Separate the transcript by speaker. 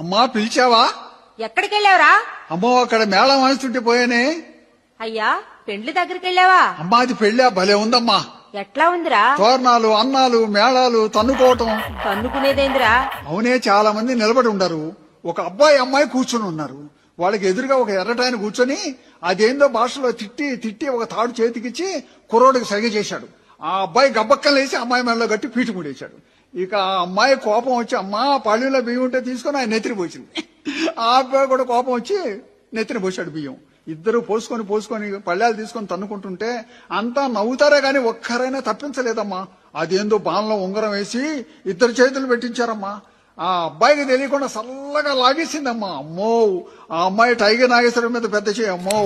Speaker 1: అమ్మా పిలిచావా?
Speaker 2: ఎక్కడికి వెళ్ళావురా?
Speaker 1: అమ్మో అక్కడ మేళం వాయిస్తుంటే పోయానే.
Speaker 2: అయ్యా పెండ్లి దగ్గరికి వెళ్ళావా?
Speaker 1: అమ్మా అది పెళ్ళా భలే ఉందమ్మా.
Speaker 2: ఎట్లా ఉందిరా?
Speaker 1: తోరణాలు అన్నాలు మేళాలు తన్నుకోవటం.
Speaker 2: తన్నుకునేదేందిరా?
Speaker 1: అవునే చాలా మంది నిలబడి ఉండరు. ఒక అబ్బాయి అమ్మాయి కూర్చుని ఉన్నారు. వాళ్ళకి ఎదురుగా ఒక ఎర్రటాయన కూర్చొని అదేందో భాషలో తిట్టి తిట్టి ఒక తాడు చేతికిచ్చి కుర్రోడికి సైగ చేశాడు. ఆ అబ్బాయి గబ్బక్కలేసి అమ్మాయి మెడలో గట్టి పీటు ముడేశాడు. ఇక ఆ అమ్మాయి కోపం వచ్చి అమ్మా పళ్ళులో బియ్యం ఉంటే తీసుకొని ఆయన నెత్తిని పోసింది. ఆ అబ్బాయి కూడా కోపం వచ్చి నెత్తిన పోసాడు బియ్యం. ఇద్దరు పోసుకొని పళ్ళాలు తీసుకొని తన్నుకుంటుంటే అంతా నవ్వుతారే గాని ఒక్కరైనా తప్పించలేదమ్మా. అదేందో బాణలో ఉంగరం వేసి ఇద్దరు చేతులు పెట్టించారమ్మా. ఆ అబ్బాయికి తెలియకుండా సల్లగా లాగేసిందమ్మా. అమ్మో ఆ అమ్మాయి టైగర్ నాగేశ్వరం మీద పెద్ద చేయి అమ్మో.